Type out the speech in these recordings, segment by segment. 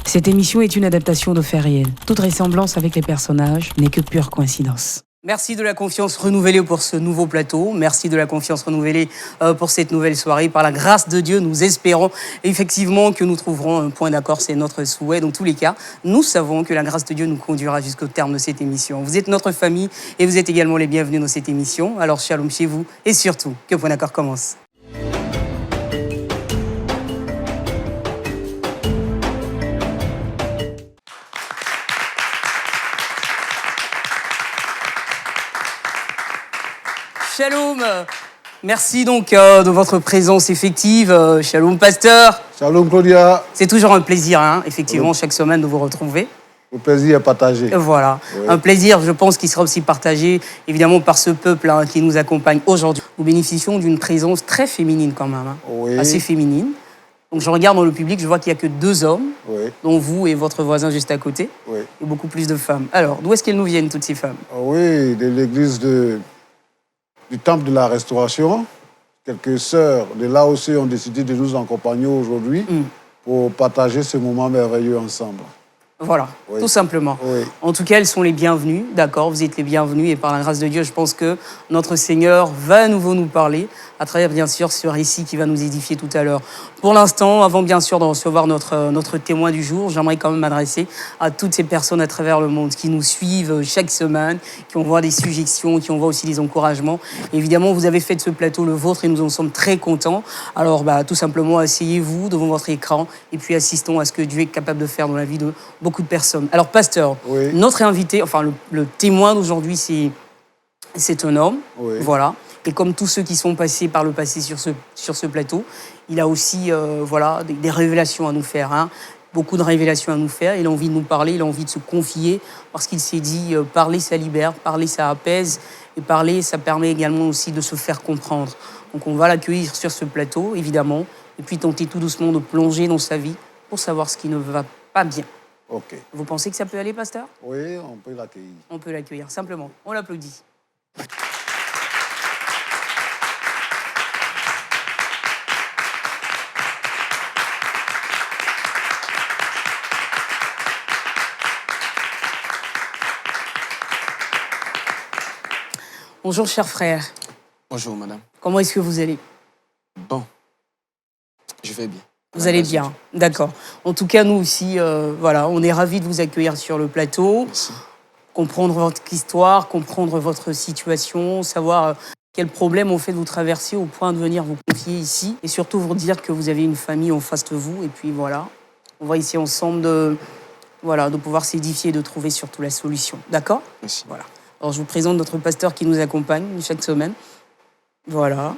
Cette émission est une adaptation de faits réels. Toute ressemblance avec les personnages n'est que pure coïncidence. Merci de la confiance renouvelée pour ce nouveau plateau. Merci de la confiance renouvelée pour cette nouvelle soirée. Par la grâce de Dieu, nous espérons effectivement que nous trouverons un point d'accord. C'est notre souhait. Dans tous les cas, nous savons que la grâce de Dieu nous conduira jusqu'au terme de cette émission. Vous êtes notre famille et vous êtes également les bienvenus dans cette émission. Alors, shalom chez vous et surtout, que point d'accord commence. Shalom, merci donc de votre présence effective. Shalom, pasteur. Shalom, Claudia. C'est toujours un plaisir, effectivement, chaque semaine de vous retrouver. Le plaisir est partagé. Voilà, oui. Un plaisir, je pense, qui sera aussi partagé, évidemment, par ce peuple qui nous accompagne aujourd'hui. Nous bénéficions d'une présence très féminine quand même, oui. Assez féminine. Donc je regarde dans le public, je vois qu'il n'y a que 2 hommes, oui. dont vous et votre voisin juste à côté, oui. Et beaucoup plus de femmes. Alors, d'où est-ce qu'elles nous viennent, toutes ces femmes? Oui, de l'église du Temple de la Restauration. Quelques sœurs de là aussi ont décidé de nous accompagner aujourd'hui pour partager ce moment merveilleux ensemble. Voilà, oui. Tout simplement. Oui. En tout cas, elles sont les bienvenues, d'accord? Vous êtes les bienvenus et par la grâce de Dieu, je pense que notre Seigneur va à nouveau nous parler à travers, bien sûr, ce récit qui va nous édifier tout à l'heure. Pour l'instant, avant, bien sûr, de recevoir notre témoin du jour, j'aimerais quand même m'adresser à toutes ces personnes à travers le monde qui nous suivent chaque semaine, qui envoient des suggestions, qui envoient aussi des encouragements. Et évidemment, vous avez fait de ce plateau le vôtre et nous en sommes très contents. Alors, tout simplement, asseyez-vous devant votre écran et puis assistons à ce que Dieu est capable de faire dans la vie de beaucoup de personnes. Alors, pasteur, oui. Notre invité, enfin le témoin d'aujourd'hui, c'est un homme, oui. Voilà. Et comme tous ceux qui sont passés par le passé sur ce plateau, il a aussi des révélations à nous faire, Beaucoup de révélations à nous faire. Il a envie de nous parler, il a envie de se confier, parce qu'il s'est dit parler, ça libère, parler, ça apaise, et parler, ça permet également aussi de se faire comprendre. Donc on va l'accueillir sur ce plateau, évidemment, et puis tenter tout doucement de plonger dans sa vie pour savoir ce qui ne va pas bien. Ok. Vous pensez que ça peut aller, pasteur? Oui, on peut l'accueillir. On peut l'accueillir, simplement. On l'applaudit. Bonjour, cher frère. Bonjour, madame. Comment est-ce que vous allez? Bon, je vais bien. Vous allez bien, d'accord. En tout cas, nous aussi, on est ravis de vous accueillir sur le plateau. Merci. Comprendre votre histoire, comprendre votre situation, savoir quels problèmes ont fait vous traverser au point de venir vous confier ici. Et surtout vous dire que vous avez une famille en face de vous. Et puis voilà, on va essayer ensemble de pouvoir s'édifier et de trouver surtout la solution. D'accord? Merci. Voilà. Alors je vous présente notre pasteur qui nous accompagne chaque semaine. Voilà.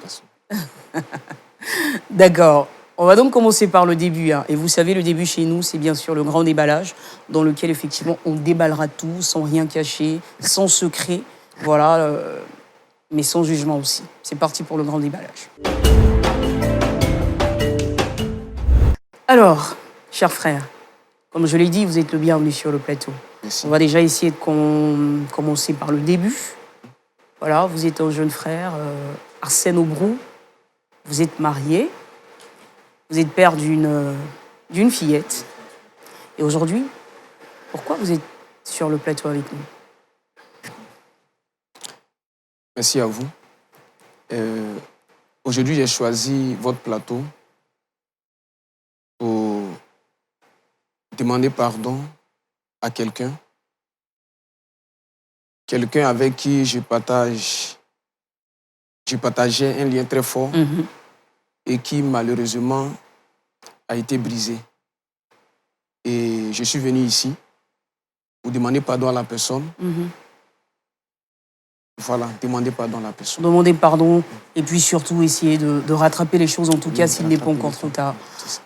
D'accord. On va donc commencer par le début. Et vous savez, le début chez nous, c'est bien sûr le grand déballage, dans lequel, effectivement, on déballera tout, sans rien cacher, sans secret, mais sans jugement aussi. C'est parti pour le grand déballage. Alors, chers frères, comme je l'ai dit, vous êtes le bienvenu sur le plateau. Merci. On va déjà essayer de commencer par le début. Voilà, vous êtes un jeune frère, Arsène Aubrou. Vous êtes marié. Vous êtes père d'une fillette. Et aujourd'hui, pourquoi vous êtes sur le plateau avec nous? Merci à vous. Aujourd'hui, j'ai choisi votre plateau pour demander pardon à quelqu'un avec qui je partageais un lien très fort. Et qui malheureusement a été brisé. Et je suis venu ici pour demander pardon à la personne. Voilà, demander pardon à la personne. Demander pardon et puis surtout essayer de rattraper les choses, en tout cas s'il n'est pas encore trop tard.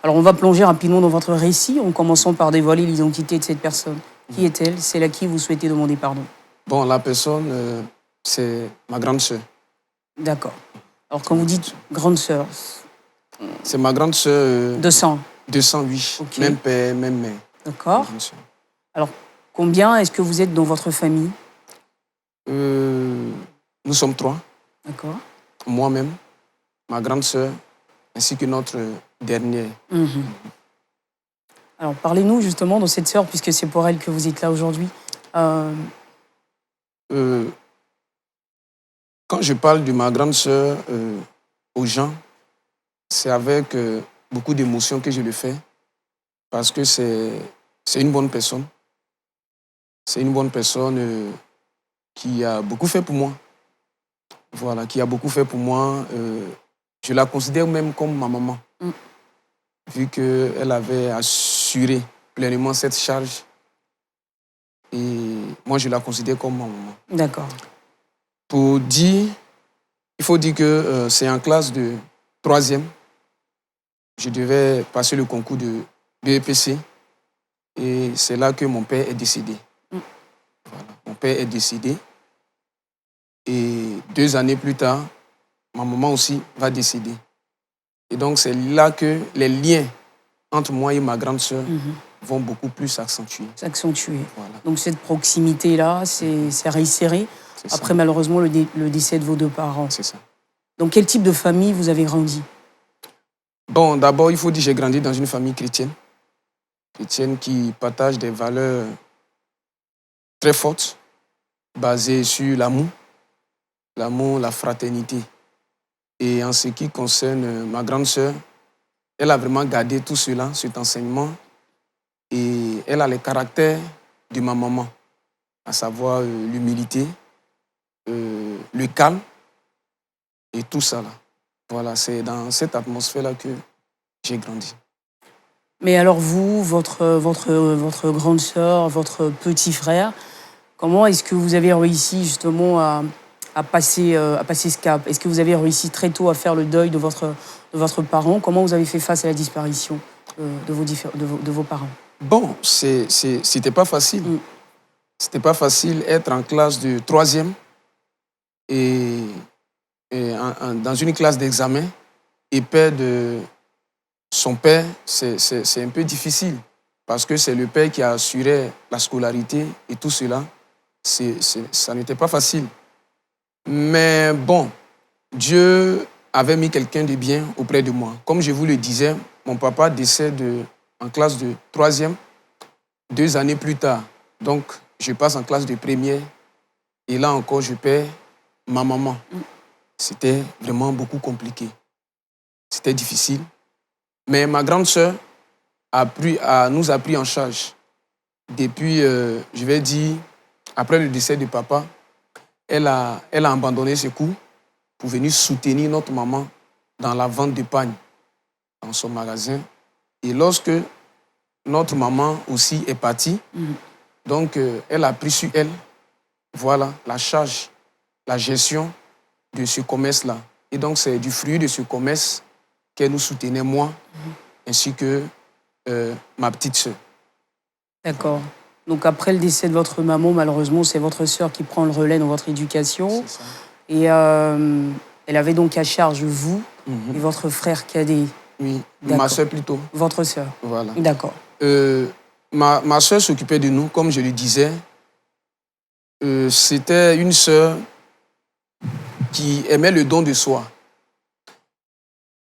Alors on va plonger rapidement dans votre récit en commençant par dévoiler l'identité de cette personne. Qui est-elle? C'est à qui vous souhaitez demander pardon? Bon, la personne, c'est ma grande sœur. D'accord. Alors quand vous dites grande sœur... C'est ma grande sœur. De sang. De sang, oui. Okay. Même père, même mère. D'accord. Alors, combien est-ce que vous êtes dans votre famille? Nous sommes 3. D'accord. Moi-même, ma grande sœur, ainsi que notre dernière. Alors, parlez-nous justement de cette sœur, puisque c'est pour elle que vous êtes là aujourd'hui. Euh, Quand je parle de ma grande sœur aux gens, c'est avec beaucoup d'émotion que je le fais, parce que c'est une bonne personne. C'est une bonne personne qui a beaucoup fait pour moi. Voilà, qui a beaucoup fait pour moi. Je la considère même comme ma maman, vu qu'elle avait assuré pleinement cette charge. Et moi, je la considère comme ma maman. D'accord. Pour dire, il faut dire que c'est en classe de 3e. Je devais passer le concours de BEPC. Et c'est là que mon père est décédé. Voilà. Mon père est décédé. Et 2 années plus tard, ma maman aussi va décéder. Et donc, c'est là que les liens entre moi et ma grande sœur vont beaucoup plus s'accentuer. S'accentuer. Voilà. Donc, cette proximité-là, c'est resserré. C'est Après, ça. malheureusement, le décès de vos 2 parents. C'est ça. Dans quel type de famille vous avez grandi? Bon, d'abord, il faut dire que j'ai grandi dans une famille chrétienne. Chrétienne qui partage des valeurs très fortes, basées sur l'amour, la fraternité. Et en ce qui concerne ma grande sœur, elle a vraiment gardé tout cela, cet enseignement. Et elle a le caractère de ma maman, à savoir l'humilité, le calme et tout ça là. Voilà, c'est dans cette atmosphère-là que j'ai grandi. Mais alors vous, votre grande sœur, votre petit frère, comment est-ce que vous avez réussi justement à passer ce cap? Est-ce que vous avez réussi très tôt à faire le deuil de votre parent? Comment vous avez fait face à la disparition de vos parents? Bon, c'était pas facile. C'était pas facile être en classe de 3e et dans une classe d'examen et perdre son père, c'est un peu difficile parce que c'est le père qui a assuré la scolarité et tout cela. Ça n'était pas facile. Mais bon, Dieu avait mis quelqu'un de bien auprès de moi. Comme je vous le disais, mon papa décède en classe de 3e 2 années plus tard. Donc, je passe en classe de 1er et là encore, je perds ma maman. C'était vraiment beaucoup compliqué. C'était difficile. Mais ma grande sœur nous a pris en charge. Depuis, je vais dire, après le décès de papa, elle a abandonné ses cours pour venir soutenir notre maman dans la vente de pagne dans son magasin. Et lorsque notre maman aussi est partie, donc elle a pris sur elle, voilà, la charge, la gestion de ce commerce-là. Et donc c'est du fruit de ce commerce qu'elle nous soutenait, moi, ainsi que ma petite sœur. D'accord. Donc après le décès de votre maman, malheureusement, c'est votre sœur qui prend le relais dans votre éducation. C'est ça. Et elle avait donc à charge vous et votre frère cadet. Oui, D'accord. ma sœur plutôt. Votre sœur. Voilà. D'accord. Ma sœur s'occupait de nous, comme je le disais. C'était une sœur qui aimait le don de soi.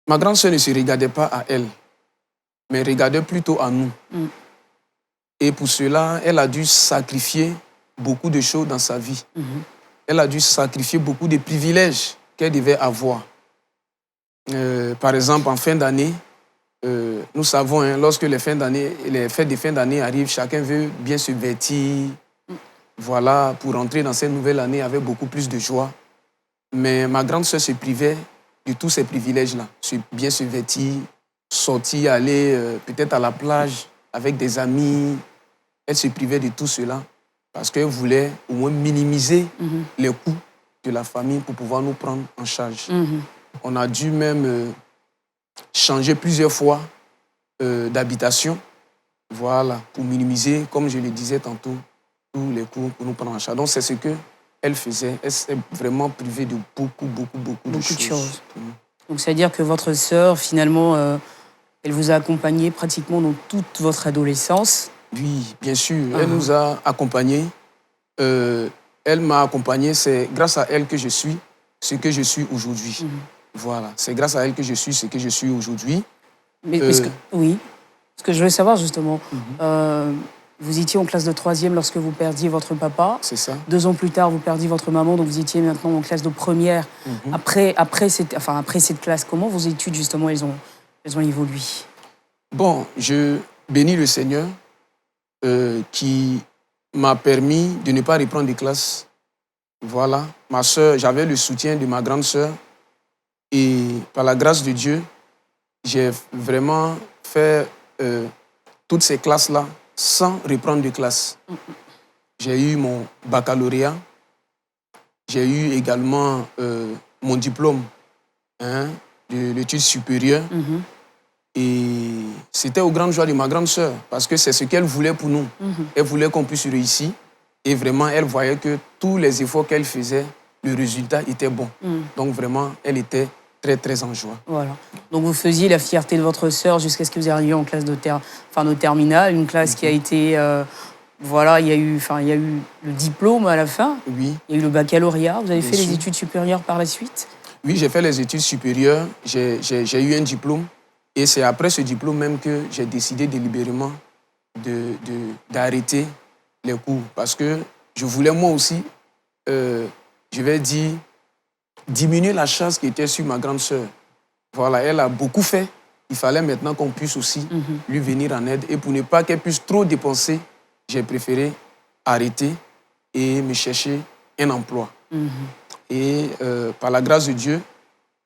Ma grande sœur ne se regardait pas à elle, mais regardait plutôt à nous. Et pour cela, elle a dû sacrifier beaucoup de choses dans sa vie. Elle a dû sacrifier beaucoup de privilèges qu'elle devait avoir. Par exemple, en fin d'année, nous savons, lorsque les fêtes de fin d'année arrivent, chacun veut bien se vêtir, voilà, pour entrer dans cette nouvelle année avec beaucoup plus de joie. Mais ma grande sœur se privait de tous ces privilèges-là. Bien se vêtir, sortir, aller peut-être à la plage avec des amis. Elle se privait de tout cela parce qu'elle voulait au moins minimiser les coûts de la famille pour pouvoir nous prendre en charge. On a dû même changer plusieurs fois d'habitation, voilà, pour minimiser, comme je le disais tantôt, tous les coûts pour nous prendre en charge. Donc c'est ce qu'elle faisait. Elle s'est vraiment privée de beaucoup de choses. Donc c'est-à-dire que votre sœur, finalement, elle vous a accompagné pratiquement dans toute votre adolescence. Oui, bien sûr. Elle nous a accompagnés. Elle m'a accompagné. C'est grâce à elle que je suis ce que je suis aujourd'hui. Voilà. C'est grâce à elle que je suis ce que je suis aujourd'hui. Mais oui. Ce que je veux savoir, justement, vous étiez en classe de 3e lorsque vous perdiez votre papa. C'est ça. 2 ans plus tard, vous perdiez votre maman, donc vous étiez maintenant en classe de première. Après cette classe, comment vos études, justement, elles ont évolué? Bon, je bénis le Seigneur qui m'a permis de ne pas reprendre des classes. Voilà. Ma sœur, j'avais le soutien de ma grande sœur. Et par la grâce de Dieu, j'ai vraiment fait toutes ces classes-là sans reprendre de classe. J'ai eu mon baccalauréat. J'ai eu également mon diplôme de l'étude supérieure. Et c'était aux grandes joies de ma grande sœur, parce que c'est ce qu'elle voulait pour nous. Elle voulait qu'on puisse réussir. Et vraiment, elle voyait que tous les efforts qu'elle faisait, le résultat était bon. Donc vraiment, elle était très, très en joie. Voilà. Donc vous faisiez la fierté de votre sœur jusqu'à ce que vous arriviez en classe de terminale, une classe qui a été... voilà, il y a eu le diplôme à la fin. Oui. Il y a eu le baccalauréat. Vous avez fait Bien les sûr. études supérieures par la suite? Oui, j'ai fait les études supérieures. J'ai eu un diplôme. Et c'est après ce diplôme même que j'ai décidé délibérément d'arrêter les cours. Parce que je voulais moi aussi, je vais dire, diminuer la charge qui était sur ma grande sœur. Voilà, elle a beaucoup fait. Il fallait maintenant qu'on puisse aussi lui venir en aide. Et pour ne pas qu'elle puisse trop dépenser, j'ai préféré arrêter et me chercher un emploi. Et par la grâce de Dieu,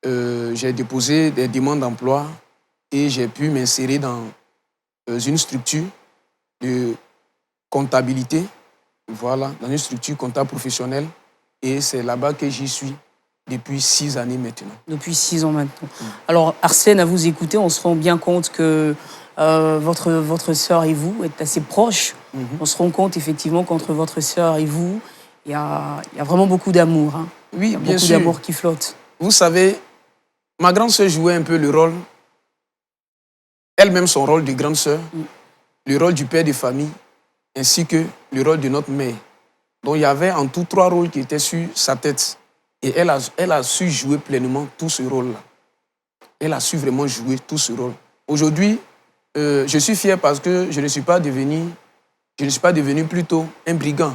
j'ai déposé des demandes d'emploi et j'ai pu m'insérer dans une structure de comptabilité, voilà, dans une structure comptable professionnelle. Et c'est là-bas que j'y suis depuis 6 années maintenant. Depuis 6 ans maintenant. Alors, Arsène, à vous écouter, on se rend bien compte que votre sœur et vous êtes assez proches. On se rend compte effectivement qu'entre votre sœur et vous, il y a vraiment beaucoup d'amour. Hein. Oui, Il y a bien beaucoup sûr. d'amour qui flotte. Vous savez, ma grande sœur jouait un peu le rôle, elle-même son rôle de grande sœur, le rôle du père de famille, ainsi que le rôle de notre mère. Donc il y avait en tout 3 rôles qui étaient sur sa tête. Et elle a su jouer pleinement tout ce rôle-là. Elle a su vraiment jouer tout ce rôle. Aujourd'hui, je suis fier parce que je ne suis pas devenu plutôt un brigand.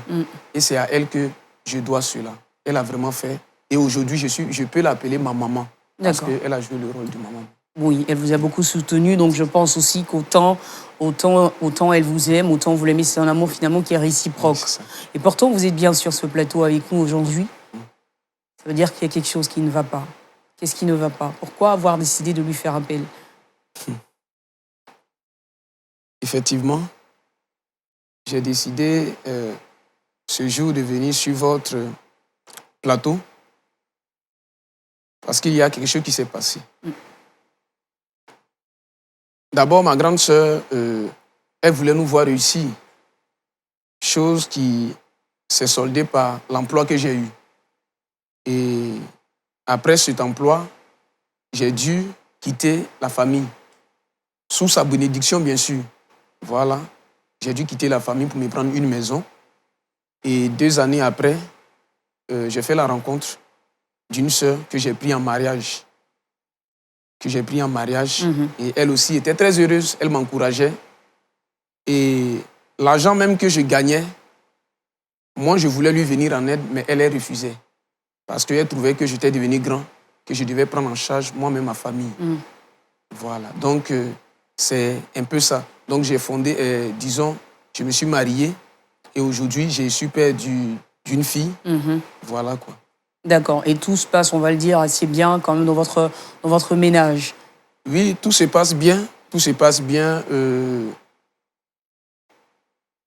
Et c'est à elle que je dois cela. Elle a vraiment fait. Et aujourd'hui, je peux l'appeler ma maman. Parce qu'elle a joué le rôle de maman. Oui, elle vous a beaucoup soutenu, donc je pense aussi qu'autant elle vous aime, autant vous l'aimez. C'est un amour finalement qui est réciproque. Oui, c'est ça. Et pourtant, vous êtes bien sur ce plateau avec nous aujourd'hui. Ça veut dire qu'il y a quelque chose qui ne va pas. Qu'est-ce qui ne va pas? Pourquoi avoir décidé de lui faire appel? Effectivement, j'ai décidé ce jour de venir sur votre plateau parce qu'il y a quelque chose qui s'est passé. D'abord, ma grande sœur, elle voulait nous voir réussir, chose qui s'est soldée par l'emploi que j'ai eu. Et après cet emploi, j'ai dû quitter la famille, sous sa bénédiction bien sûr. Voilà, j'ai dû quitter la famille pour me prendre une maison. Et 2 années après, j'ai fait la rencontre d'une sœur que j'ai pris en mariage. Et elle aussi était très heureuse, elle m'encourageait. Et l'argent même que je gagnais, moi je voulais lui venir en aide, mais elle refusait. Parce qu'elle trouvait que j'étais devenu grand, que je devais prendre en charge moi-même ma famille. Voilà, donc c'est un peu ça. Donc j'ai fondé, disons, je me suis marié et aujourd'hui je suis père d'une fille. Voilà quoi. D'accord. Et tout se passe, on va le dire, assez bien quand même dans votre ménage. Oui, tout se passe bien. Tout se passe bien.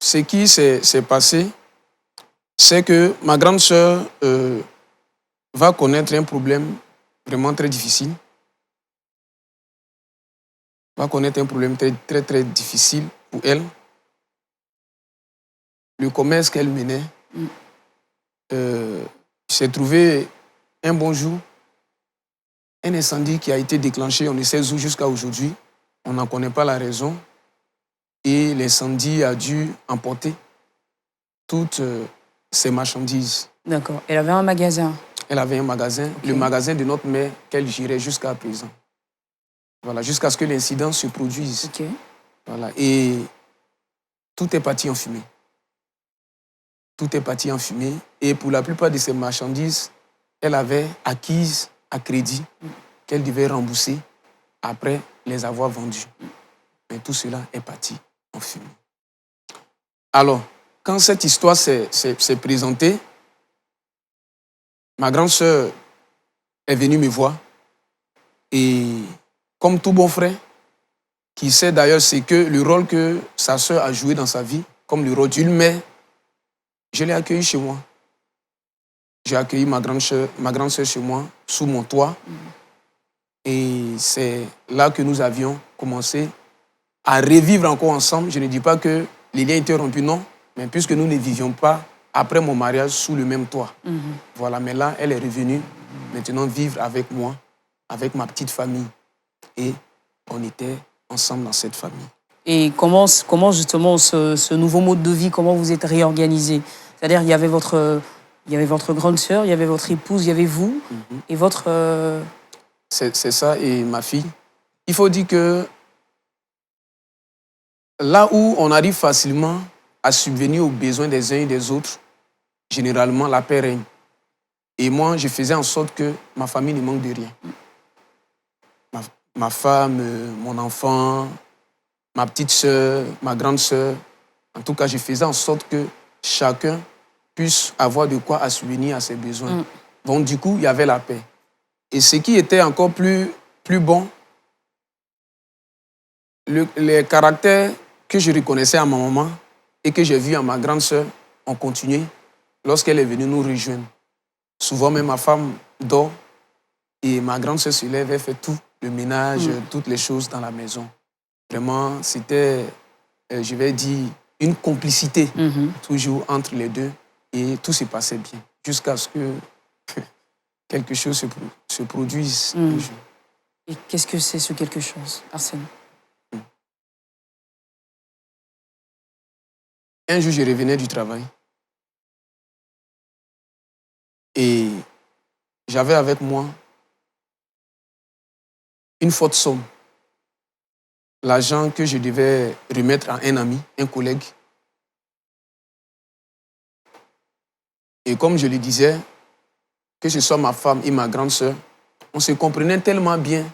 Ce qui s'est passé, c'est que ma grande sœur va connaître un problème vraiment très difficile. Va connaître un problème très, très, très difficile pour elle. Le commerce qu'elle menait s'est trouvé un bon jour un incendie qui a été déclenché, on ne sait où jusqu'à aujourd'hui. On n'en connaît pas la raison. Et l'incendie a dû emporter toutes ses marchandises. D'accord. Elle avait un magasin. Elle avait un magasin, le magasin de notre mère qu'elle gérait jusqu'à présent. Voilà, jusqu'à ce que l'incident se produise. Voilà. Et tout est parti en fumée. Tout est parti en fumée. Et pour la plupart de ces marchandises, elle avait acquises à crédit qu'elle devait rembourser après les avoir vendues. Mais tout cela est parti en fumée. Alors, quand cette histoire s'est présentée, ma grande sœur est venue me voir. Et comme tout bon frère, qui sait d'ailleurs c'est que le rôle que sa sœur a joué dans sa vie, comme le rôle d'une mère, je l'ai accueillie chez moi. J'ai accueilli ma grande sœur chez moi, sous mon toit. Et c'est là que nous avions commencé à revivre encore ensemble. Je ne dis pas que les liens étaient rompus, non, mais puisque nous ne vivions pas après mon mariage sous le même toit. Voilà, mais là, elle est revenue maintenant vivre avec moi, avec ma petite famille. Et on était ensemble dans cette famille. Et comment justement ce nouveau mode de vie, comment vous êtes réorganisé? C'est-à-dire, il y avait votre grande sœur, il y avait votre épouse, il y avait vous, et votre... C'est ça, et ma fille. Il faut dire que là où on arrive facilement à subvenir aux besoins des uns et des autres, généralement, la paix règne. Et moi, je faisais en sorte que ma famille ne manque de rien. Ma femme, mon enfant, ma petite sœur, ma grande sœur. En tout cas, je faisais en sorte que chacun puisse avoir de quoi subvenir à ses besoins. Donc, du coup, il y avait la paix. Et ce qui était encore plus bon, les caractères que je reconnaissais à ma maman et que j'ai vu à ma grande sœur ont continué lorsqu'elle est venue nous rejoindre. Souvent, même ma femme dort et ma grande sœur se lève, elle fait tout, le ménage, toutes les choses dans la maison. Vraiment, c'était, je vais dire, une complicité toujours entre les deux et tout se passait bien jusqu'à ce que quelque chose se produise un jour. Et qu'est-ce que c'est ce quelque chose, Arsène? Un jour, je revenais du travail et j'avais avec moi une forte somme. L'argent que je devais remettre à un ami, un collègue. Et comme je le disais, que ce soit ma femme et ma grande sœur, on se comprenait tellement bien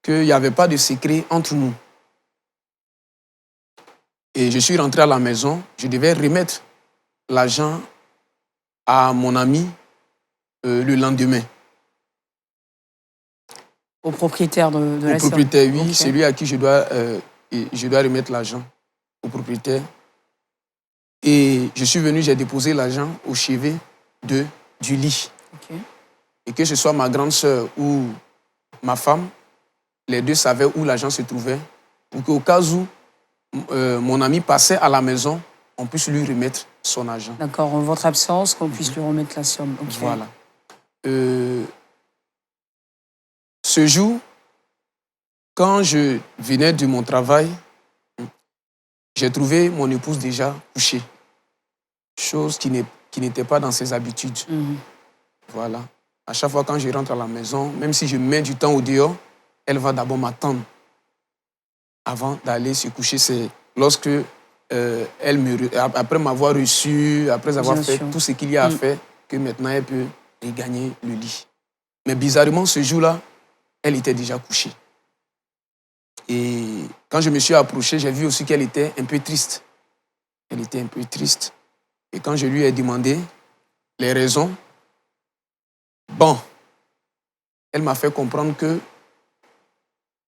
qu'il n'y avait pas de secret entre nous. Et je suis rentré à la maison, je devais remettre l'argent à mon ami le lendemain. Au propriétaire de la somme? Au propriétaire, oui, Okay. c'est lui à qui je dois remettre l'argent, au propriétaire. Et je suis venu, j'ai déposé l'argent au chevet du lit. Okay. Et que ce soit ma grande sœur ou ma femme, les deux savaient où l'argent se trouvait, pour qu'au cas où mon ami passait à la maison, on puisse lui remettre son argent. D'accord, en votre absence, qu'on puisse lui remettre la somme. Okay. Voilà. Ce jour, quand je venais de mon travail, j'ai trouvé mon épouse déjà couchée. Chose qui n'était pas dans ses habitudes. Voilà. À chaque fois quand je rentre à la maison, même si je mets du temps au dehors, elle va d'abord m'attendre avant d'aller se coucher. C'est lorsque après m'avoir reçu, après avoir fait tout ce qu'il y a à faire, que maintenant elle peut regagner le lit. Mais bizarrement, ce jour-là, elle était déjà couchée. Et quand je me suis approché, j'ai vu aussi qu'elle était un peu triste. Elle était un peu triste. Et quand je lui ai demandé les raisons, bon, elle m'a fait comprendre que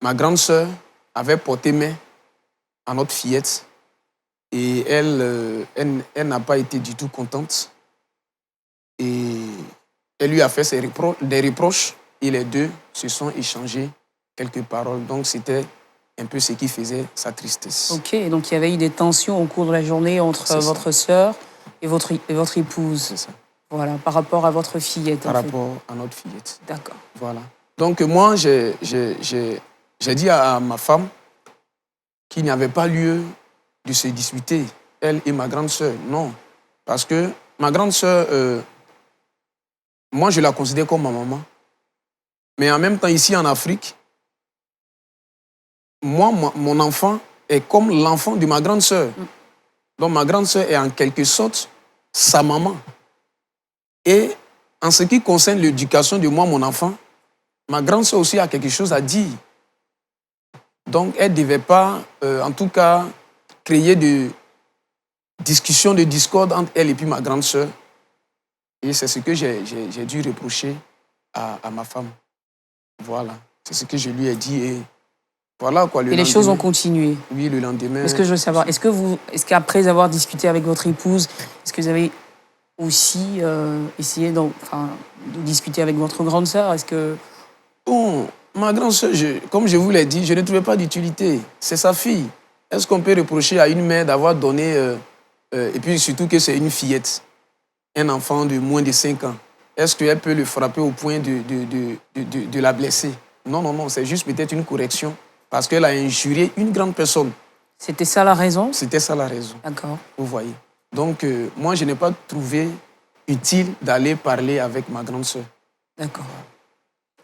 ma grande sœur avait porté main à notre fillette et elle n'a pas été du tout contente. Et elle lui a fait des reproches et les deux se sont échangés quelques paroles. Donc c'était un peu ce qui faisait sa tristesse. Ok, donc il y avait eu des tensions au cours de la journée entre votre sœur et votre épouse. C'est ça. Voilà, par rapport à votre fillette. Par rapport à notre fillette. D'accord. Voilà. Donc moi, j'ai dit à ma femme qu'il n'y avait pas lieu de se disputer, elle et ma grande sœur. Non. Parce que ma grande sœur, moi, je la considère comme ma maman. Mais en même temps, ici en Afrique, moi, mon enfant est comme l'enfant de ma grande sœur. Donc ma grande sœur est en quelque sorte sa maman. Et en ce qui concerne l'éducation de moi, mon enfant, ma grande sœur aussi a quelque chose à dire. Donc elle ne devait pas, en tout cas, créer de discussions, de discorde entre elle et puis ma grande sœur. Et c'est ce que j'ai dû reprocher à ma femme. Voilà, c'est ce que je lui ai dit. Et voilà quoi. Et les choses ont continué. Oui, le lendemain. Est-ce que je veux savoir, est-ce qu'après avoir discuté avec votre épouse, est-ce que vous avez aussi essayé de discuter avec votre grande sœur? Est-ce que... Bon, ma grande sœur, comme je vous l'ai dit, je ne trouvais pas d'utilité. C'est sa fille. Est-ce qu'on peut reprocher à une mère d'avoir donné... et puis surtout que c'est une fillette, un enfant de moins de 5 ans. Est-ce qu'elle peut le frapper au point de la blesser? Non, non, non, c'est juste peut-être une correction parce qu'elle a injurié une grande personne. C'était ça la raison? C'était ça la raison. D'accord. Vous voyez. Donc, moi, je n'ai pas trouvé utile d'aller parler avec ma grande sœur. D'accord.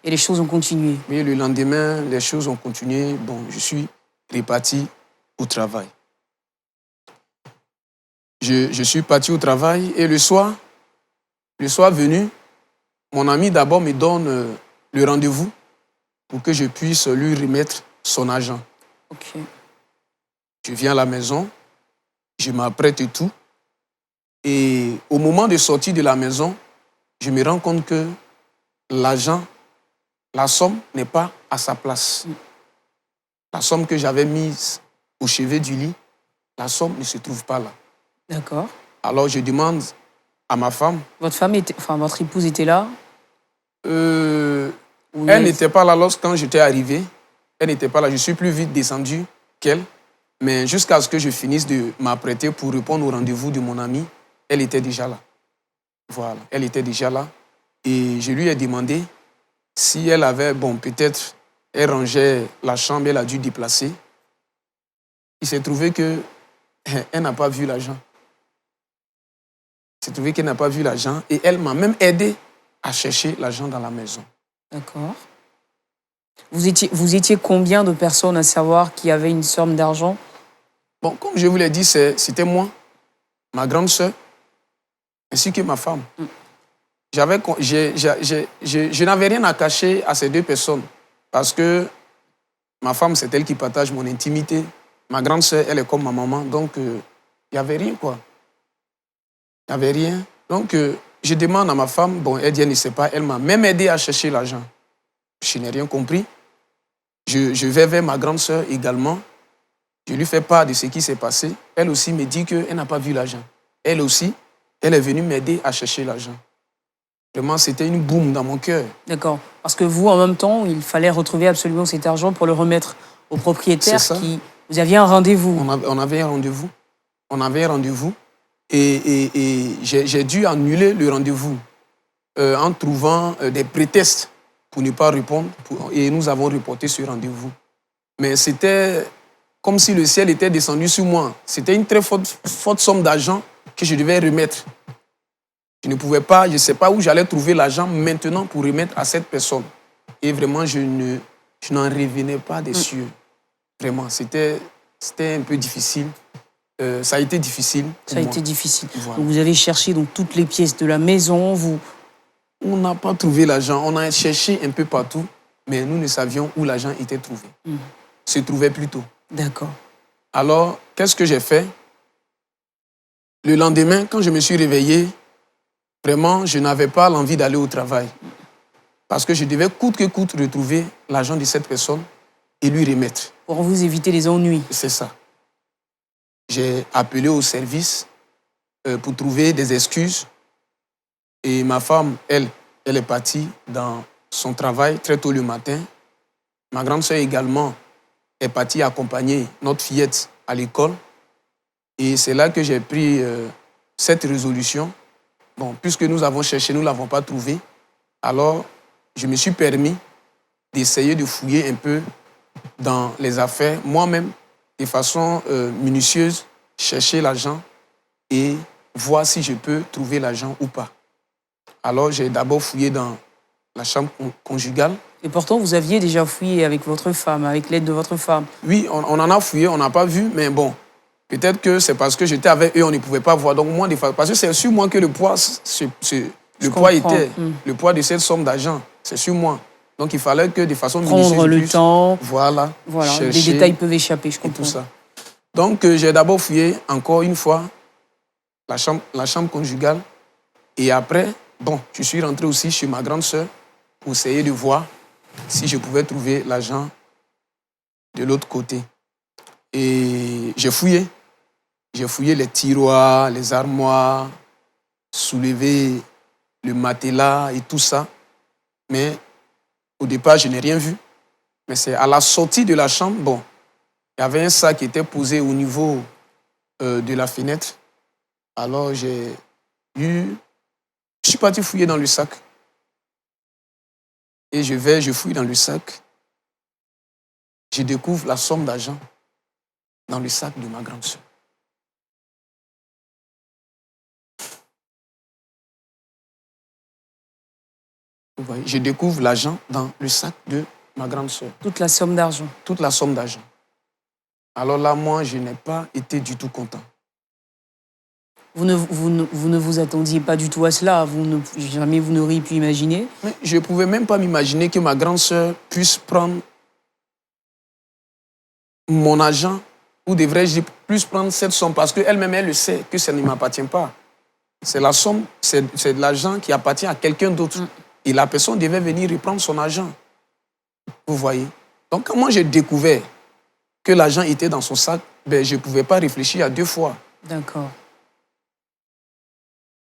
Et les choses ont continué? Mais le lendemain, les choses ont continué. Bon, je suis reparti au travail. Je suis parti au travail et le soir venu, mon ami d'abord me donne le rendez-vous pour que je puisse lui remettre son argent. Ok. Je viens à la maison, je m'apprête et tout. Et au moment de sortir de la maison, je me rends compte que l'argent, la somme n'est pas à sa place. La somme que j'avais mise au chevet du lit, la somme ne se trouve pas là. D'accord. Alors je demande à ma femme. Votre épouse était là? Elle n'était pas là quand j'étais arrivé. Elle n'était pas là. Je suis plus vite descendu qu'elle. Mais jusqu'à ce que je finisse de m'apprêter pour répondre au rendez-vous de mon ami, elle était déjà là. Voilà, elle était déjà là. Et je lui ai demandé si elle avait, peut-être, elle rangeait la chambre, elle a dû déplacer. Il s'est trouvé qu'elle n'a pas vu l'argent. Il s'est trouvé qu'elle n'a pas vu l'argent et elle m'a même aidé à chercher l'argent dans la maison. D'accord. Vous étiez combien de personnes à savoir qui avaient une somme d'argent? Bon, comme je vous l'ai dit, c'était moi, ma grande sœur, ainsi que ma femme. Je n'avais rien à cacher à ces deux personnes parce que ma femme, c'est elle qui partage mon intimité. Ma grande sœur, elle est comme ma maman, donc il n'y avait rien, quoi. Il n'y avait rien. Donc, je demande à ma femme, elle dit, elle ne sait pas, elle m'a même aidé à chercher l'argent. Je n'ai rien compris. Je vais vers ma grande sœur également. Je lui fais part de ce qui s'est passé. Elle aussi me dit qu'elle n'a pas vu l'argent. Elle aussi, elle est venue m'aider à chercher l'argent. Vraiment, c'était une boum dans mon cœur. D'accord. Parce que vous, en même temps, il fallait retrouver absolument cet argent pour le remettre au propriétaire qui... Vous aviez un rendez-vous. On avait un rendez-vous. On avait un rendez-vous. Et j'ai dû annuler le rendez-vous en trouvant des prétextes pour ne pas répondre. Et nous avons reporté ce rendez-vous. Mais c'était comme si le ciel était descendu sur moi. C'était une très forte somme d'argent que je devais remettre. Je ne pouvais pas, je ne sais pas où j'allais trouver l'argent maintenant pour remettre à cette personne. Et vraiment, je n'en revenais pas des cieux. Vraiment, c'était un peu difficile. Ça a été difficile. Ça a été difficile. Voilà. Donc vous avez cherché toutes les pièces de la maison. On n'a pas trouvé l'argent. On a cherché un peu partout, mais nous ne savions où l'argent était trouvé. Se trouvait plutôt. D'accord. Alors, qu'est-ce que j'ai fait? Le lendemain, quand je me suis réveillé, vraiment, je n'avais pas l'envie d'aller au travail. Parce que je devais coûte que coûte retrouver l'argent de cette personne et lui remettre. Pour vous éviter les ennuis. C'est ça. J'ai appelé au service pour trouver des excuses. Et ma femme, elle est partie dans son travail très tôt le matin. Ma grande sœur également est partie accompagner notre fillette à l'école. Et c'est là que j'ai pris cette résolution. Puisque nous avons cherché, nous ne l'avons pas trouvé. Alors, je me suis permis d'essayer de fouiller un peu dans les affaires, moi-même, de façon minutieuse, chercher l'argent et voir si je peux trouver l'argent ou pas. Alors, j'ai d'abord fouillé dans la chambre conjugale. Et pourtant, vous aviez déjà fouillé avec votre femme, avec l'aide de votre femme. Oui, on en a fouillé, on n'a pas vu, mais bon, peut-être que c'est parce que j'étais avec eux, on ne pouvait pas voir. Donc moi, des fois, parce que c'est sur moi que le poids, le poids de cette somme d'argent, c'est sur moi. Donc il fallait que de façon minutieuse, prendre le temps. Voilà. Des détails peuvent échapper, je comprends. Et tout ça. Donc j'ai d'abord fouillé encore une fois la chambre conjugale. Et après, bon, je suis rentré aussi chez ma grande sœur pour essayer de voir si je pouvais trouver l'argent de l'autre côté. Et j'ai fouillé. J'ai fouillé les tiroirs, les armoires, soulevé le matelas et tout ça. Mais au départ, je n'ai rien vu. Mais c'est à la sortie de la chambre, bon, il y avait un sac qui était posé au niveau de la fenêtre. Alors je suis parti fouiller dans le sac. Et je fouille dans le sac. Je découvre la somme d'argent dans le sac de ma grande sœur. Vous voyez, je découvre l'argent dans le sac de ma grande sœur. Toute la somme d'argent. Toute la somme d'argent. Alors là, moi, je n'ai pas été du tout content. Vous ne vous attendiez pas du tout à cela. Jamais vous n'auriez pu imaginer. Mais je ne pouvais même pas m'imaginer que ma grande sœur puisse prendre mon argent, ou devrais-je dire, plus prendre cette somme, parce qu'elle-même, elle le sait que ça ne m'appartient pas. C'est la somme, c'est de l'argent qui appartient à quelqu'un d'autre. Et la personne devait venir reprendre son argent. Vous voyez? Donc, quand moi j'ai découvert que l'argent était dans son sac, ben, je ne pouvais pas réfléchir à deux fois. D'accord.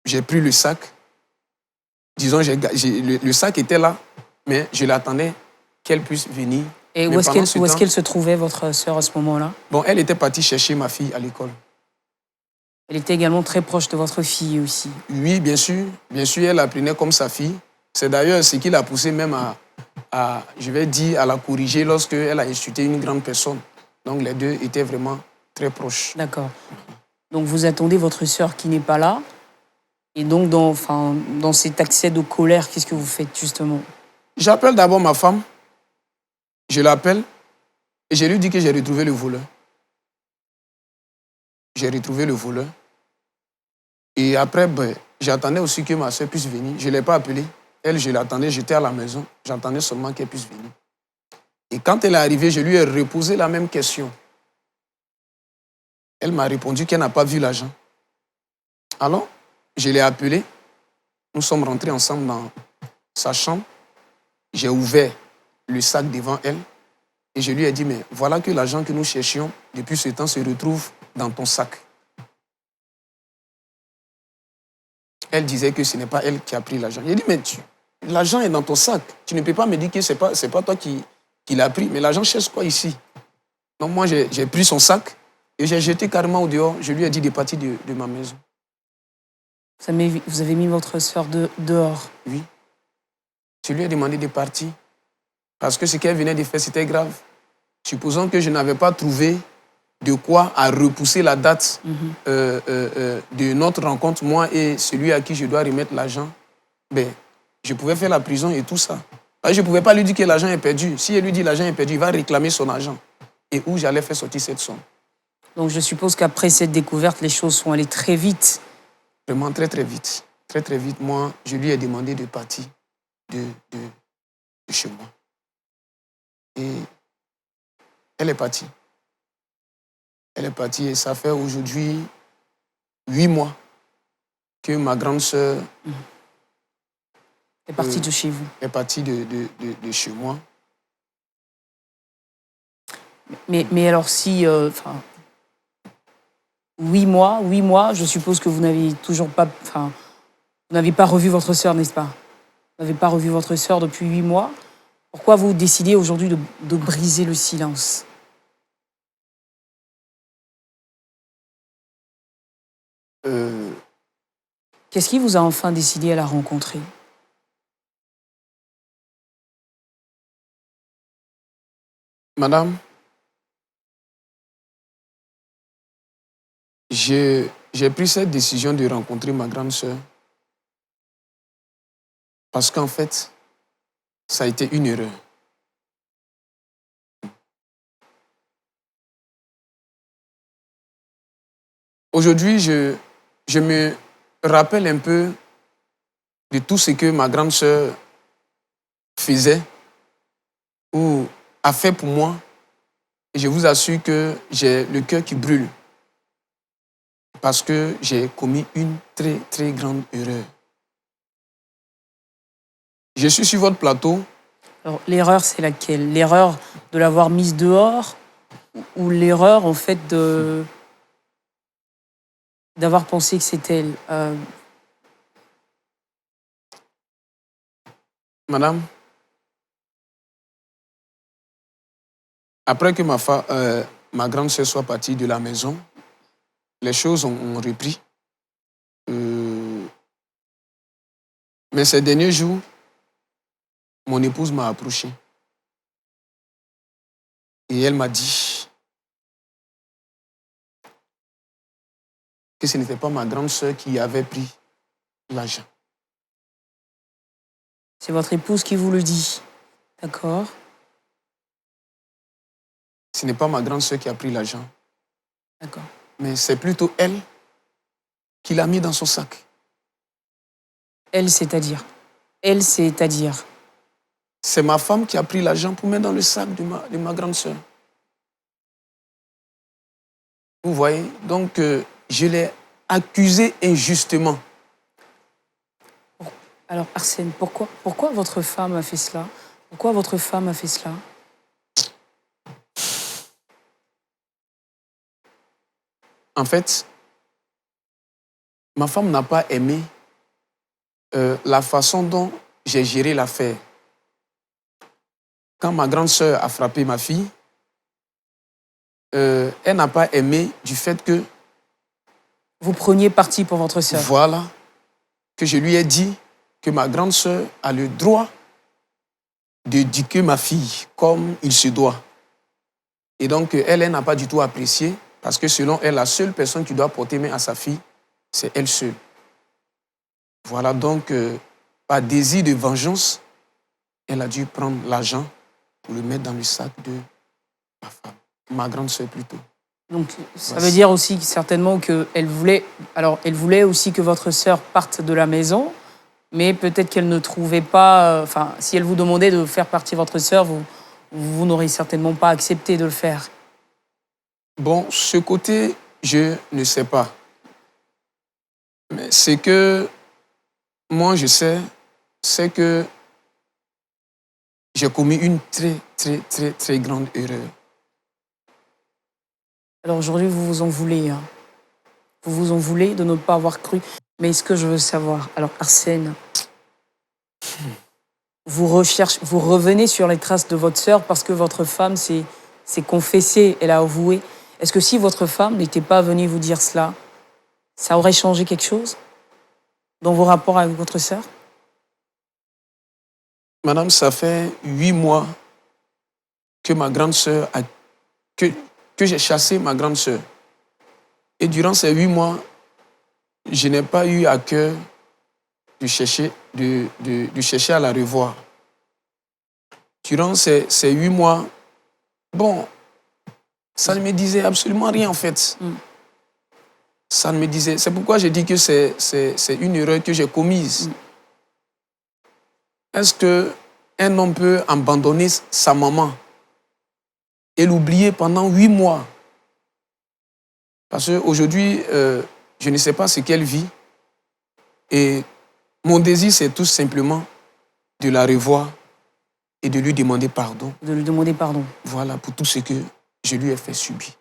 J'ai pris le sac. Disons, le sac était là, mais je l'attendais qu'elle puisse venir. Et où est-ce qu'elle se trouvait, votre sœur, à ce moment-là? Bon, elle était partie chercher ma fille à l'école. Elle était également très proche de votre fille aussi. Oui, bien sûr. Bien sûr, elle la prenait comme sa fille. C'est d'ailleurs ce qui l'a poussée même je vais dire, à la corriger lorsqu'elle a insulté une grande personne. Donc, les deux étaient vraiment très proches. D'accord. Donc, vous attendez votre sœur qui n'est pas là. Et donc, dans cet accès de colère, qu'est-ce que vous faites, justement? J'appelle d'abord ma femme. Je l'appelle et je lui dis que j'ai retrouvé le voleur. J'ai retrouvé le voleur. Et après, ben, j'attendais aussi que ma soeur puisse venir. Je ne l'ai pas appelée. Elle, je l'attendais, j'étais à la maison. J'attendais seulement qu'elle puisse venir. Et quand elle est arrivée, je lui ai reposé la même question. Elle m'a répondu qu'elle n'a pas vu l'argent. Alors, je l'ai appelée. Nous sommes rentrés ensemble dans sa chambre. J'ai ouvert le sac devant elle et je lui ai dit, mais voilà que l'argent que nous cherchions depuis ce temps se retrouve dans ton sac. Elle disait que ce n'est pas elle qui a pris l'argent. J'ai dit, mais l'argent est dans ton sac. Tu ne peux pas me dire que ce n'est pas toi qui l'as pris. Mais l'argent cherche quoi ici? Donc moi, j'ai pris son sac et j'ai jeté carrément au dehors. Je lui ai dit de partir de ma maison. Vous avez mis votre sœur dehors? Oui. Je lui ai demandé de partir. Parce que ce qu'elle venait de faire, c'était grave. Supposons que je n'avais pas trouvé de quoi à repousser la date de notre rencontre, moi et celui à qui je dois remettre l'argent, ben, je pouvais faire la prison et tout ça. Je ne pouvais pas lui dire que l'argent est perdu. Si elle lui dit que l'argent est perdu, il va réclamer son argent. Et où j'allais faire sortir cette somme. Donc je suppose qu'après cette découverte, les choses sont allées très vite. Vraiment très, très vite. Très, très vite. Moi, je lui ai demandé de partir de chez moi. Et elle est partie. Elle est partie et ça fait aujourd'hui 8 mois que ma grande sœur est partie de chez vous. Est partie de chez moi. Mais alors si... 8 mois, je suppose que vous n'avez toujours pas... Vous n'avez pas revu votre sœur, n'est-ce pas? Vous n'avez pas revu votre sœur depuis 8 mois. Pourquoi vous décidez aujourd'hui de briser le silence? Qu'est-ce qui vous a enfin décidé à la rencontrer? Madame, j'ai pris cette décision de rencontrer ma grande sœur parce qu'en fait, ça a été une erreur. Aujourd'hui, je me rappelle un peu de tout ce que ma grande sœur faisait ou a fait pour moi. Et je vous assure que j'ai le cœur qui brûle parce que j'ai commis une très, très grande erreur. Je suis sur votre plateau. Alors, l'erreur, c'est laquelle? L'erreur de l'avoir mise dehors ou l'erreur, en fait, d'avoir pensé que c'était elle? Madame, après que ma grande sœur soit partie de la maison, les choses ont repris. Mais ces derniers jours, mon épouse m'a approché et elle m'a dit que ce n'était pas ma grande sœur qui avait pris l'argent. C'est votre épouse qui vous le dit. D'accord. Ce n'est pas ma grande sœur qui a pris l'argent, D'accord. mais c'est plutôt elle qui l'a mis dans son sac. Elle, c'est-à-dire? Elle, c'est-à-dire? C'est ma femme qui a pris l'argent pour mettre dans le sac de ma grande sœur. Vous voyez? Donc, je l'ai accusée injustement. Alors, Arsène, pourquoi votre femme a fait cela? Pourquoi votre femme a fait cela? En fait, ma femme n'a pas aimé la façon dont j'ai géré l'affaire. Quand ma grande sœur a frappé ma fille, elle n'a pas aimé du fait que... Vous preniez parti pour votre sœur. Voilà, que je lui ai dit que ma grande sœur a le droit d'éduquer ma fille comme il se doit. Et donc, elle n'a pas du tout apprécié, parce que selon elle, la seule personne qui doit porter main à sa fille, c'est elle seule. Voilà, donc, par désir de vengeance, elle a dû prendre l'argent pour le mettre dans le sac de ma femme, ma grande sœur plutôt. Donc, ça veut dire aussi certainement qu'elle voulait... Alors, elle voulait aussi que votre sœur parte de la maison, mais peut-être qu'elle ne trouvait pas... Enfin, si elle vous demandait de faire partie de votre sœur, vous n'aurez certainement pas accepté de le faire. Bon, ce côté, je ne sais pas. Mais ce que moi je sais, c'est que j'ai commis une très, très, très, très grande erreur. Alors aujourd'hui, vous vous en voulez. Hein. Vous vous en voulez de ne pas avoir cru. Mais ce que je veux savoir, alors Arsène, vous revenez sur les traces de votre sœur parce que votre femme s'est confessée, elle a avoué. Est-ce que si votre femme n'était pas venue vous dire cela, ça aurait changé quelque chose dans vos rapports avec votre sœur? Madame, ça fait 8 mois que ma grande sœur que j'ai chassé ma grande sœur. Et durant ces 8 mois, je n'ai pas eu à cœur de chercher à la revoir. Durant ces 8 mois, bon, ça ne me disait absolument rien en fait. Ça ne me disait... C'est pourquoi je dis que c'est une erreur que j'ai commise. Est-ce qu'un homme peut abandonner sa maman et l'oublier pendant 8 mois? Parce qu'aujourd'hui, je ne sais pas ce qu'elle vit. Et mon désir, c'est tout simplement de la revoir et de lui demander pardon. De lui demander pardon. Voilà, pour tout ce que je lui ai fait subir.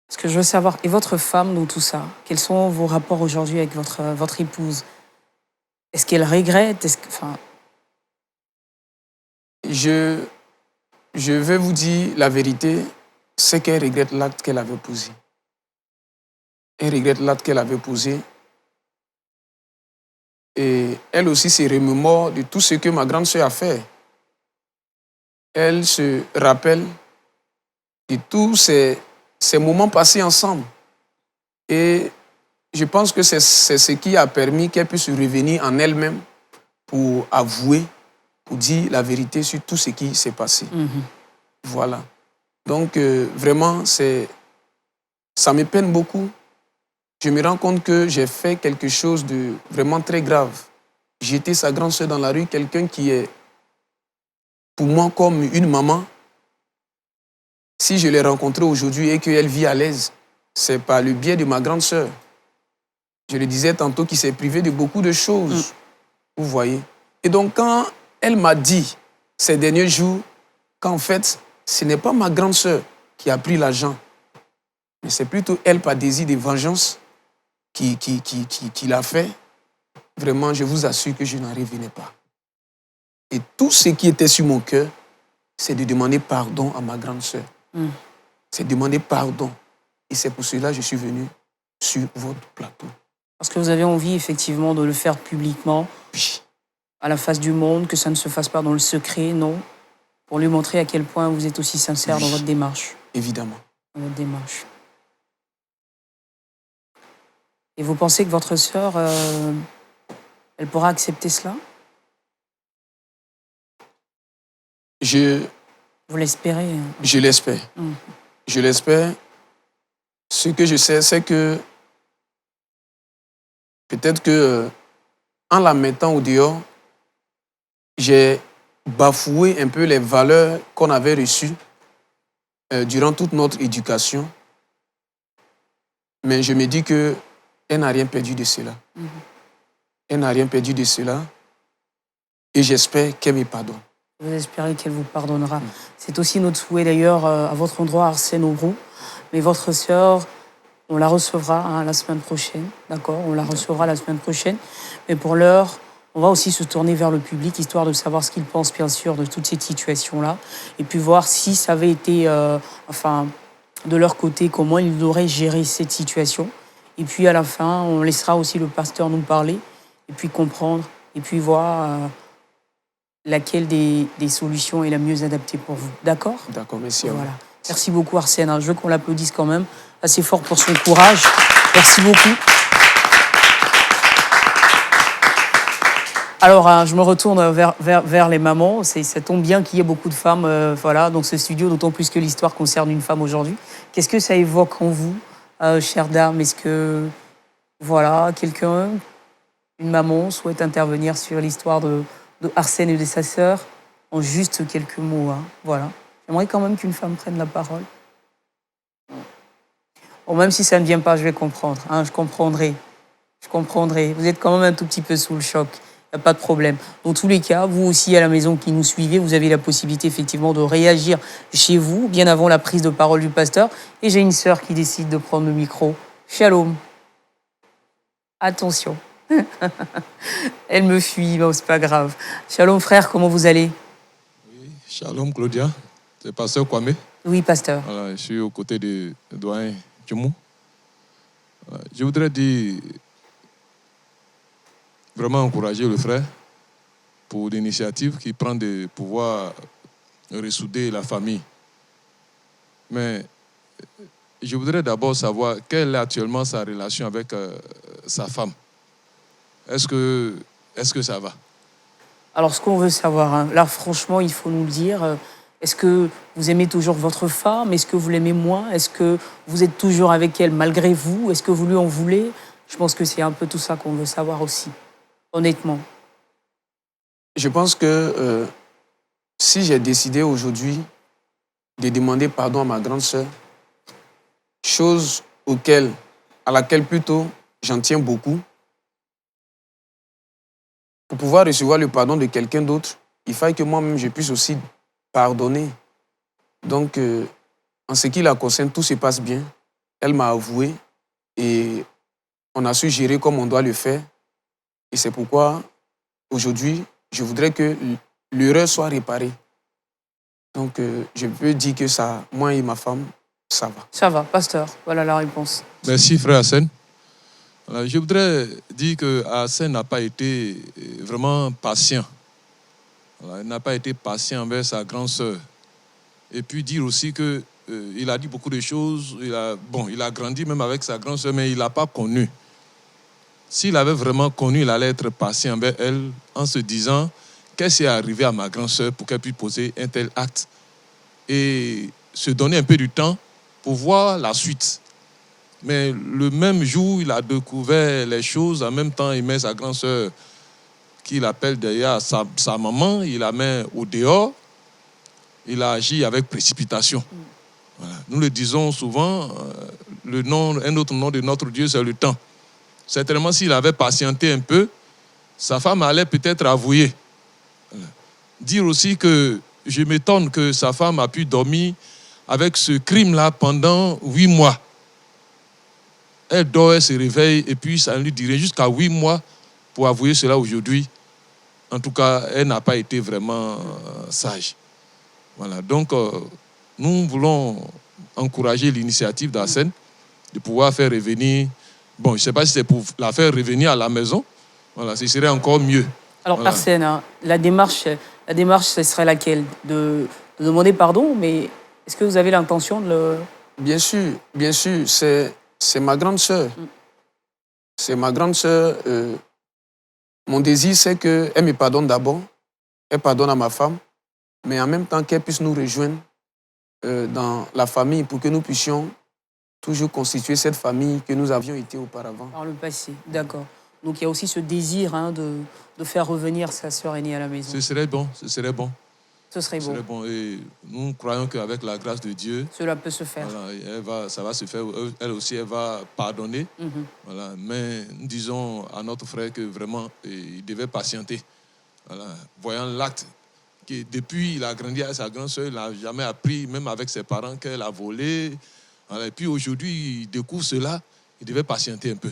Ce que je veux savoir, et votre femme dans tout ça, quels sont vos rapports aujourd'hui avec votre épouse? Est-ce qu'elle regrette? Je vais vous dire la vérité, c'est qu'elle regrette l'acte qu'elle avait posé. Elle regrette l'acte qu'elle avait posé. Et elle aussi se remémore de tout ce que ma grande sœur a fait. Elle se rappelle de tous ces moments passés ensemble. Et je pense que c'est ce qui a permis qu'elle puisse revenir en elle-même pour avouer, pour dire la vérité sur tout ce qui s'est passé. Voilà. Donc, vraiment, ça me peine beaucoup. Je me rends compte que j'ai fait quelque chose de vraiment très grave. J'étais sa grande sœur dans la rue, quelqu'un qui est, pour moi, comme une maman. Si je l'ai rencontrée aujourd'hui et qu'elle vit à l'aise, c'est par le biais de ma grande sœur. Je le disais tantôt, qui s'est privée de beaucoup de choses. Vous voyez. Et donc, quand elle m'a dit, ces derniers jours, qu'en fait, ce n'est pas ma grande sœur qui a pris l'argent, mais c'est plutôt elle, par désir de vengeance, qui l'a fait, vraiment, je vous assure que je n'en revenais pas. Et tout ce qui était sur mon cœur, c'est de demander pardon à ma grande sœur. C'est demander pardon. Et c'est pour cela que je suis venu sur votre plateau. Parce que vous avez envie, effectivement, de le faire publiquement, Oui. à la face du monde, que ça ne se fasse pas dans le secret, non. Pour lui montrer à quel point vous êtes aussi sincère dans votre démarche. Évidemment. Dans votre démarche. Et vous pensez que votre sœur, elle pourra accepter cela? Vous l'espérez? Je l'espère. Je l'espère. Ce que je sais, c'est que peut-être que en la mettant au dehors, j'ai bafoué un peu les valeurs qu'on avait reçues durant toute notre éducation. Mais je me dis qu'elle n'a rien perdu de cela. Elle n'a rien perdu de cela. Et j'espère qu'elle me pardonne. Vous espérez qu'elle vous pardonnera. C'est aussi notre souhait d'ailleurs à votre endroit, Arsène Aubrou. Mais votre sœur, on la recevra la semaine prochaine, d'accord? On la recevra la semaine prochaine. Mais pour l'heure, on va aussi se tourner vers le public, histoire de savoir ce qu'il pense, bien sûr, de toute cette situation-là. Et puis voir si ça avait été, de leur côté, comment ils auraient géré cette situation. Et puis à la fin, on laissera aussi le pasteur nous parler, et puis comprendre, et puis voir laquelle des solutions est la mieux adaptée pour vous. D'accord? D'accord, merci à vous. Voilà. Merci beaucoup, Arsène. Je veux qu'on l'applaudisse quand même assez fort pour son courage. Merci beaucoup. Alors, je me retourne vers les mamans. Ça tombe bien qu'il y ait beaucoup de femmes dans ce studio, d'autant plus que l'histoire concerne une femme aujourd'hui. Qu'est-ce que ça évoque en vous, chère dame? Est-ce que, quelqu'un, une maman, souhaite intervenir sur l'histoire de Arsène et de sa sœur en juste quelques mots? Voilà. J'aimerais quand même qu'une femme prenne la parole. Bon, même si ça ne vient pas, je vais comprendre. Je comprendrai. Vous êtes quand même un tout petit peu sous le choc. Il n'y a pas de problème. Dans tous les cas, vous aussi à la maison qui nous suivez, vous avez la possibilité effectivement de réagir chez vous, bien avant la prise de parole du pasteur. Et j'ai une sœur qui décide de prendre le micro. Shalom. Attention. Elle me fuit, mais c'est pas grave. Shalom frère, comment vous allez? Oui, shalom Claudia, c'est pasteur Kwame. Oui, pasteur. Voilà, je suis aux côtés de doyen Djoumou. Voilà, je voudrais dire, vraiment encourager le frère pour l'initiative qu'il prend de pouvoir ressouder la famille. Mais je voudrais d'abord savoir quelle est actuellement sa relation avec sa femme. Est-ce que ça va? Alors, ce qu'on veut savoir, là, franchement, il faut nous le dire. Est-ce que vous aimez toujours votre femme? Est-ce que vous l'aimez moins? Est-ce que vous êtes toujours avec elle malgré vous? Est-ce que vous lui en voulez? Je pense que c'est un peu tout ça qu'on veut savoir aussi, honnêtement. Je pense que si j'ai décidé aujourd'hui de demander pardon à ma grande sœur, chose à laquelle plutôt j'en tiens beaucoup, pour pouvoir recevoir le pardon de quelqu'un d'autre, il faille que moi-même je puisse aussi pardonner. Donc, en ce qui la concerne, tout se passe bien. Elle m'a avoué et on a su gérer comme on doit le faire. Et c'est pourquoi, aujourd'hui, je voudrais que l'erreur soit réparée. Donc, je peux dire que ça, moi et ma femme, ça va. Ça va, pasteur. Voilà la réponse. Merci frère Hassan. Alors, je voudrais dire que Hassan n'a pas été vraiment patient. Alors, il n'a pas été patient envers sa grande sœur. Et puis dire aussi que il a dit beaucoup de choses. Il a grandi même avec sa grande sœur, mais il n'a pas connu s'il avait vraiment connu, il allait être patient envers elle en se disant qu'est-ce qui est arrivé à ma grande sœur pour qu'elle puisse poser un tel acte et se donner un peu du temps pour voir la suite. Mais le même jour, il a découvert les choses. En même temps, il met sa grande sœur, qu'il appelle derrière sa maman, il la met au dehors. Il a agi avec précipitation. Voilà. Nous le disons souvent, un autre nom de notre Dieu, c'est le temps. Certainement, s'il avait patienté un peu, sa femme allait peut-être avouer. Voilà. Dire aussi que je m'étonne que sa femme a pu dormir avec ce crime-là pendant 8 mois. Elle dort, elle se réveille, et puis ça ne lui dirait jusqu'à 8 mois pour avouer cela aujourd'hui. En tout cas, elle n'a pas été vraiment sage. Voilà. Donc, nous voulons encourager l'initiative d'Arsène de pouvoir faire revenir. Bon, je ne sais pas si c'est pour la faire revenir à la maison. Voilà, ce serait encore mieux. Alors, voilà. Arsène, hein, la démarche, ce serait laquelle? De demander pardon, mais est-ce que vous avez l'intention de le... Bien sûr, c'est ma grande sœur. C'est ma grande sœur. Mon désir, c'est qu'elle me pardonne d'abord, elle pardonne à ma femme, mais en même temps qu'elle puisse nous rejoindre dans la famille pour que nous puissions toujours constituer cette famille que nous avions été auparavant. Par le passé, d'accord. Donc il y a aussi ce désir de faire revenir sa sœur aînée à la maison. Ce serait bon, ce serait bon. Ce serait bon. Et nous croyons qu'avec la grâce de Dieu, cela peut se faire. Voilà, ça va se faire. Elle aussi, elle va pardonner. Voilà. Mais nous disons à notre frère que vraiment, il devait patienter. Voilà. Voyant l'acte, que depuis il a grandi avec sa grande sœur, il n'a jamais appris, même avec ses parents, qu'elle a volé. Voilà. Et puis aujourd'hui, il découvre cela, il devait patienter un peu.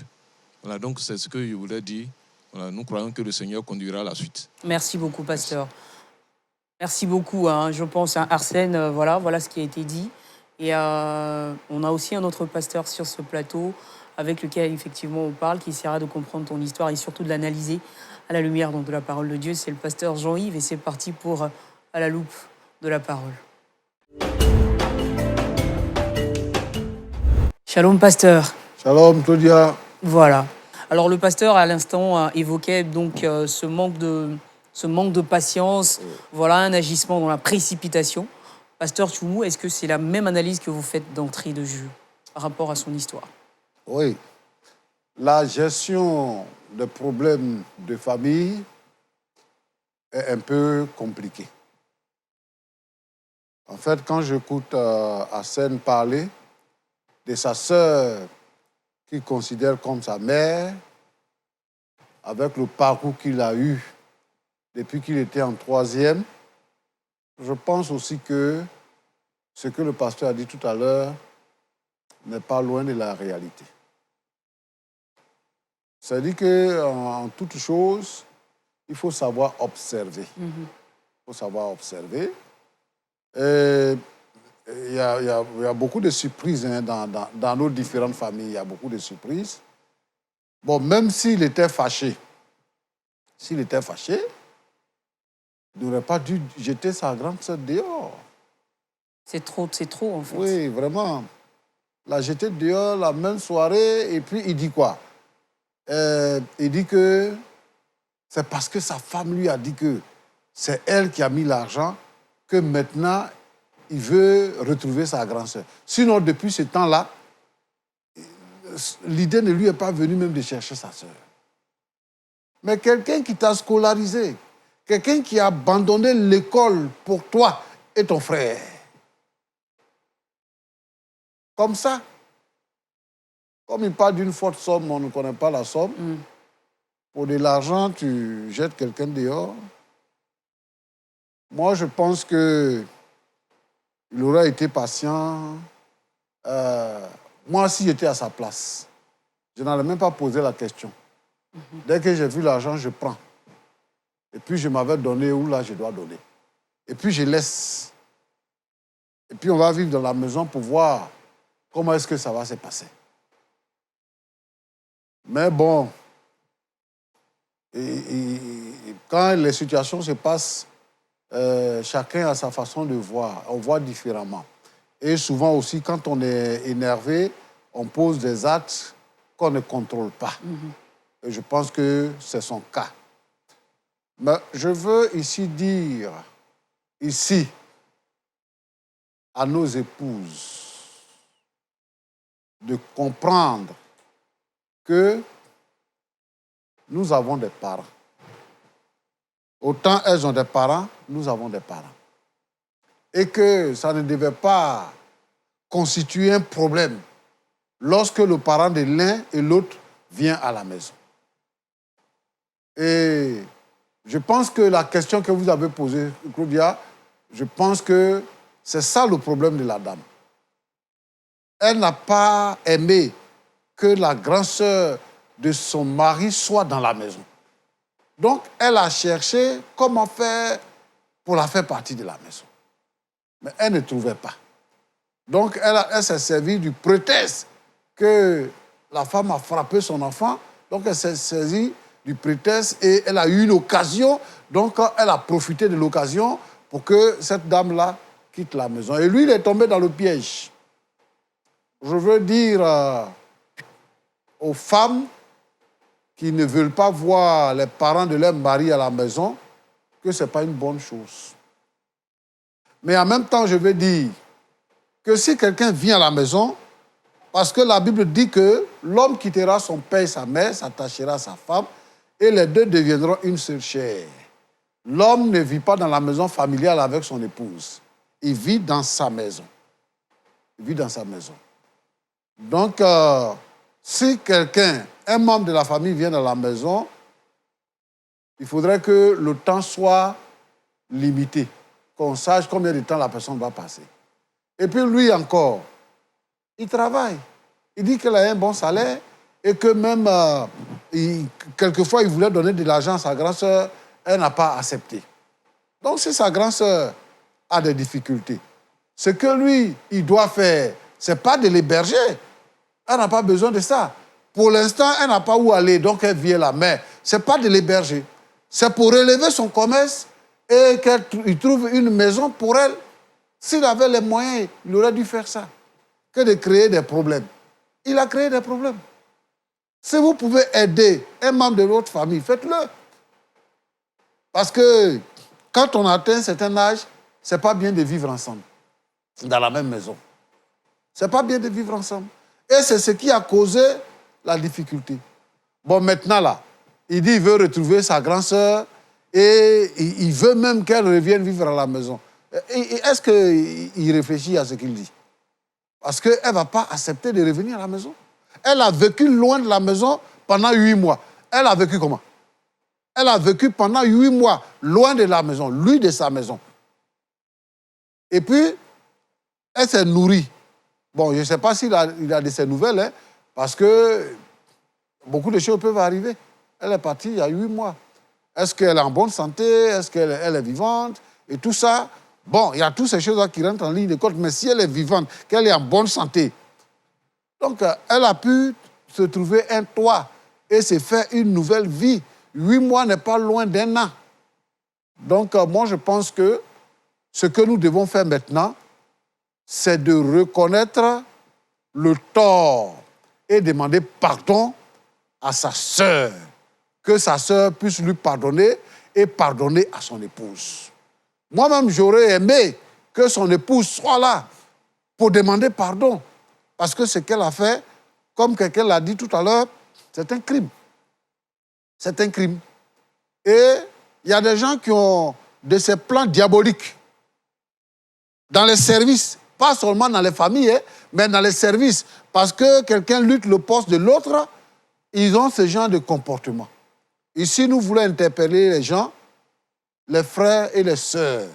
Voilà. Donc c'est ce que je voulais dire. Voilà. Nous croyons que le Seigneur conduira la suite. Merci beaucoup, pasteur. Merci beaucoup. Hein. Je pense à Arsène, voilà ce qui a été dit. Et on a aussi un autre pasteur sur ce plateau avec lequel effectivement on parle, qui essaiera de comprendre ton histoire et surtout de l'analyser à la lumière de la parole de Dieu. C'est le pasteur Jean-Yves et c'est parti pour À la loupe de la parole. Shalom, pasteur. Shalom, Claudia. Voilà. Alors le pasteur à l'instant évoquait donc ce manque de patience, voilà, un agissement dans la précipitation. Pasteur Tchoumou, est-ce que c'est la même analyse que vous faites d'entrée de jeu par rapport à son histoire? Oui. La gestion des problèmes de famille est un peu compliquée. En fait, quand j'écoute Arsène parler de sa sœur qu'il considère comme sa mère, avec le parcours qu'il a eu depuis qu'il était en 3e, je pense aussi que ce que le pasteur a dit tout à l'heure n'est pas loin de la réalité. C'est-à-dire qu'en toute chose, il faut savoir observer. Il faut savoir observer. Il y a beaucoup de surprises dans nos différentes familles. Il y a beaucoup de surprises. Bon, même s'il était fâché, il n'aurait pas dû jeter sa grande sœur dehors. C'est trop en fait. Oui, vraiment. La jeter dehors la même soirée, et puis il dit quoi? Il dit que c'est parce que sa femme lui a dit que c'est elle qui a mis l'argent que maintenant il veut retrouver sa grande sœur. Sinon, depuis ce temps-là, l'idée ne lui est pas venue même de chercher sa sœur. Mais quelqu'un qui t'a scolarisé, quelqu'un qui a abandonné l'école pour toi et ton frère. Comme ça. Comme il parle d'une forte somme, on ne connaît pas la somme. Pour de l'argent, tu jettes quelqu'un dehors. Moi, je pense qu'il aurait été patient. Moi, si j'étais à sa place, je n'allais même pas poser la question. Dès que j'ai vu l'argent, je prends. Et puis, je m'avais donné où là, je dois donner. Et puis, je laisse. Et puis, on va vivre dans la maison pour voir comment est-ce que ça va se passer. Mais bon, quand les situations se passent, chacun a sa façon de voir. On voit différemment. Et souvent aussi, quand on est énervé, on pose des actes qu'on ne contrôle pas. Et je pense que c'est son cas. Mais je veux ici dire, ici, à nos épouses, de comprendre que nous avons des parents. Autant elles ont des parents, nous avons des parents. Et que ça ne devait pas constituer un problème lorsque le parent de l'un et l'autre vient à la maison. Et je pense que la question que vous avez posée, Claudia, je pense que c'est ça le problème de la dame. Elle n'a pas aimé que la grande sœur de son mari soit dans la maison. Donc, elle a cherché comment faire pour la faire partie de la maison. Mais elle ne trouvait pas. Donc, elle s'est servie du prétexte que la femme a frappé son enfant. Donc, elle s'est saisie du prétexte et elle a eu une occasion. Donc, elle a profité de l'occasion pour que cette dame-là quitte la maison. Et lui, il est tombé dans le piège. Je veux dire aux femmes qui ne veulent pas voir les parents de leur mari à la maison que ce n'est pas une bonne chose. Mais en même temps, je veux dire que si quelqu'un vient à la maison, parce que la Bible dit que l'homme quittera son père et sa mère, s'attachera à sa femme, et les deux deviendront une seule chair. L'homme ne vit pas dans la maison familiale avec son épouse. Il vit dans sa maison. Il vit dans sa maison. Donc, si quelqu'un, un membre de la famille vient dans la maison, il faudrait que le temps soit limité, qu'on sache combien de temps la personne va passer. Et puis lui encore, il travaille. Il dit qu'il a un bon salaire et que même, quelquefois, il voulait donner de l'argent à sa grand-sœur, elle n'a pas accepté. Donc, si sa grand-sœur a des difficultés, ce que lui, il doit faire, ce n'est pas de l'héberger. Elle n'a pas besoin de ça. Pour l'instant, elle n'a pas où aller, donc elle vient là. Mais ce n'est pas de l'héberger. C'est pour relever son commerce et qu'il trouve une maison pour elle. S'il avait les moyens, il aurait dû faire ça. Que de créer des problèmes. Il a créé des problèmes. Si vous pouvez aider un membre de votre famille, faites-le. Parce que quand on atteint un certain âge, ce n'est pas bien de vivre ensemble, dans la même maison. Ce n'est pas bien de vivre ensemble. Et c'est ce qui a causé la difficulté. Bon, maintenant, là, il dit qu'il veut retrouver sa grand-sœur et il veut même qu'elle revienne vivre à la maison. Est-ce qu'il réfléchit à ce qu'il dit? Parce qu'elle ne va pas accepter de revenir à la maison. Elle a vécu loin de la maison pendant 8 mois. Elle a vécu comment? Elle a vécu pendant 8 mois loin de la maison, lui de sa maison. Et puis, elle s'est nourrie. Bon, je ne sais pas s'il a de ses nouvelles, hein, parce que beaucoup de choses peuvent arriver. Elle est partie il y a 8 mois. Est-ce qu'elle est en bonne santé? Est-ce qu'elle est vivante? Et tout ça, bon, il y a toutes ces choses-là qui rentrent en ligne de compte, mais si elle est vivante, qu'elle est en bonne santé, donc elle a pu se trouver un toit et se faire une nouvelle vie. 8 mois n'est pas loin d'un an. Donc moi, je pense que ce que nous devons faire maintenant, c'est de reconnaître le tort et demander pardon à sa sœur, que sa sœur puisse lui pardonner et pardonner à son épouse. Moi-même, j'aurais aimé que son épouse soit là pour demander pardon, parce que ce qu'elle a fait, comme quelqu'un l'a dit tout à l'heure, c'est un crime. C'est un crime. Et il y a des gens qui ont de ces plans diaboliques dans les services, pas seulement dans les familles, hein, mais dans les services. Parce que quelqu'un lutte le poste de l'autre, ils ont ce genre de comportement. Ici, nous voulons interpeller les gens, les frères et les sœurs,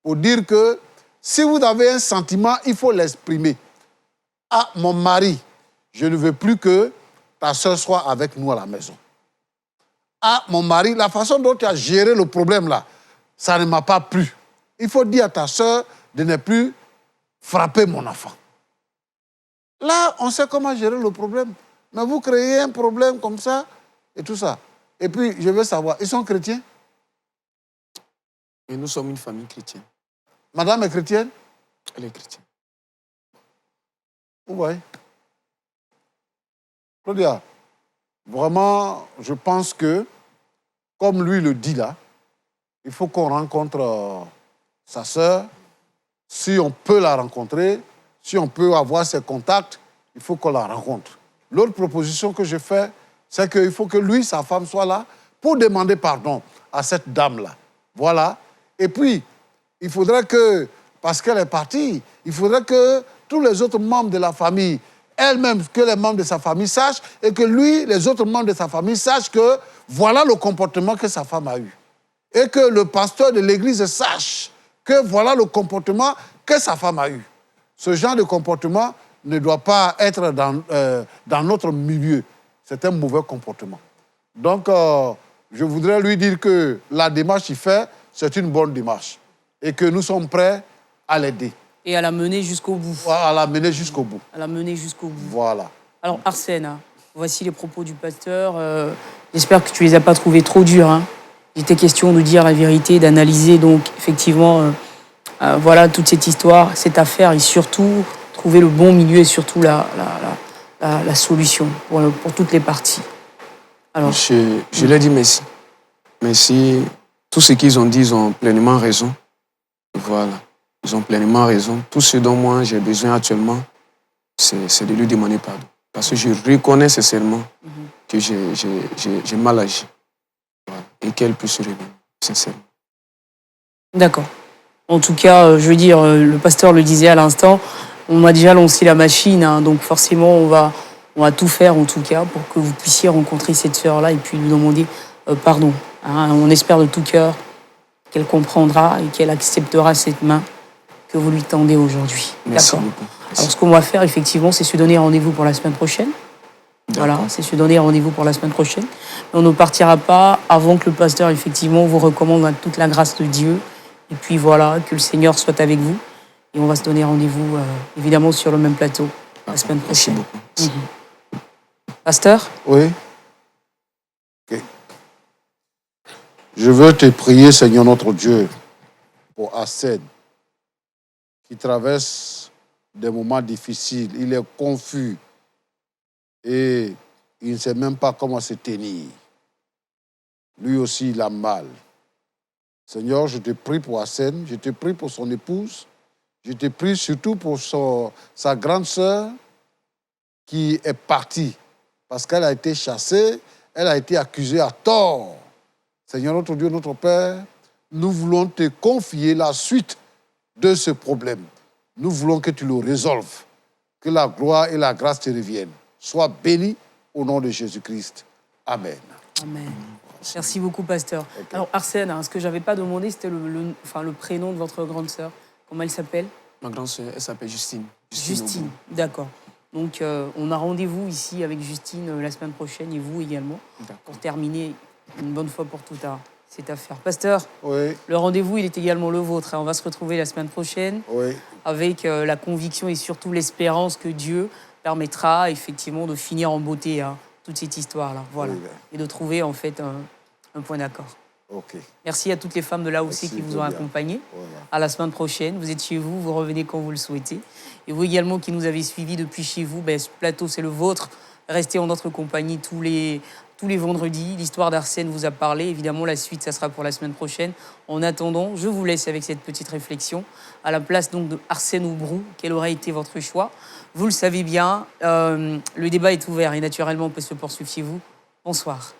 pour dire que si vous avez un sentiment, il faut l'exprimer. Ah, mon mari, je ne veux plus que ta sœur soit avec nous à la maison. Ah, mon mari, la façon dont tu as géré le problème là, ça ne m'a pas plu. Il faut dire à ta sœur de ne plus frapper mon enfant. Là, on sait comment gérer le problème. Mais vous créez un problème comme ça et tout ça. Et puis, je veux savoir, ils sont chrétiens? Et nous sommes une famille chrétienne. Madame est chrétienne? Elle est chrétienne. Vous voyez? Claudia, Vraiment, je pense que, comme lui le dit là, il faut qu'on rencontre sa sœur. Si on peut la rencontrer, si on peut avoir ses contacts, il faut qu'on la rencontre. L'autre proposition que je fais, c'est qu'il faut que lui, sa femme, soit là pour demander pardon à cette dame-là. Voilà. Et puis, il faudrait que, parce qu'elle est partie, il faudrait que tous les autres membres de la famille, elle-même, que les membres de sa famille sachent, et que lui, les autres membres de sa famille sachent que voilà le comportement que sa femme a eu. Et que le pasteur de l'église sache que voilà le comportement que sa femme a eu. Ce genre de comportement ne doit pas être dans notre milieu. C'est un mauvais comportement. Donc, je voudrais lui dire que la démarche qu'il fait, c'est une bonne démarche. Et que nous sommes prêts à l'aider. Et à la mener jusqu'au bout. À la mener jusqu'au bout. À la mener jusqu'au bout. Voilà. Alors, Arsène, hein, voici les propos du pasteur. J'espère que tu les as pas trouvés trop durs. Hein. Il était question de dire la vérité, d'analyser donc effectivement voilà, toute cette histoire, cette affaire, et surtout trouver le bon milieu et surtout la solution pour toutes les parties. Alors, Je leur dis merci. Merci. Tout ce qu'ils ont dit, ils ont pleinement raison. Voilà. Ils ont pleinement raison. Tout ce dont moi j'ai besoin actuellement, c'est de lui demander pardon. Parce que je reconnais sincèrement que j'ai mal agi. Voilà. Et qu'elle puisse se réveiller, sincèrement. d'accord. En tout cas, je veux dire, le pasteur le disait à l'instant, on a déjà lancé la machine, hein, donc forcément, on va tout faire en tout cas pour que vous puissiez rencontrer cette sœur-là et puis lui demander pardon. Hein. On espère de tout cœur qu'elle comprendra et qu'elle acceptera cette main que vous lui tendez aujourd'hui. Merci D'accord. beaucoup. Merci. Alors, ce qu'on va faire, effectivement, c'est se donner rendez-vous pour la semaine prochaine. Voilà, c'est se donner rendez-vous pour la semaine prochaine. Mais on ne partira pas avant que le pasteur, effectivement, vous recommande toute la grâce de Dieu. Et puis voilà, que le Seigneur soit avec vous. Et on va se donner rendez-vous, évidemment, sur le même plateau la semaine prochaine. Merci beaucoup. Merci. Pasteur? Oui. Ok. Je veux te prier, Seigneur notre Dieu, pour Arsène, qui traverse des moments difficiles. Il est confus et il ne sait même pas comment se tenir. Lui aussi, il a mal. Seigneur, je te prie pour Arsène, je te prie pour son épouse, je te prie surtout pour sa grande sœur qui est partie parce qu'elle a été chassée, elle a été accusée à tort. Seigneur notre Dieu, notre Père, nous voulons te confier la suite de ce problème. Nous voulons que tu le résolves, que la gloire et la grâce te reviennent. Sois béni au nom de Jésus-Christ. Amen. Amen. Merci beaucoup, pasteur. Okay. Alors, Arsène, hein, ce que je n'avais pas demandé, c'était le prénom de votre grande sœur. Comment elle s'appelle? Ma grande sœur, elle s'appelle Justine. Justine, d'accord. Donc, on a rendez-vous ici avec Justine la semaine prochaine et vous également, pour terminer une bonne fois pour toutes cette affaire. Pasteur, oui. Le rendez-vous, il est également le vôtre. Hein. On va se retrouver la semaine prochaine avec la conviction et surtout l'espérance que Dieu permettra effectivement de finir en beauté toute cette histoire-là. Voilà. Oui, et de trouver en fait un point d'accord. Okay. Merci à toutes les femmes de là aussi qui vous ont accompagnés. Voilà. À la semaine prochaine. Vous êtes chez vous, vous revenez quand vous le souhaitez. Et vous également qui nous avez suivis depuis chez vous, ce plateau c'est le vôtre. Restez en notre compagnie tous les vendredis. L'histoire d'Arsène vous a parlé. Évidemment, la suite, ça sera pour la semaine prochaine. En attendant, je vous laisse avec cette petite réflexion. À la place donc de Arsène Oubrou, quel aurait été votre choix? Vous le savez bien, le débat est ouvert et naturellement, on peut se poursuivre chez vous. Bonsoir.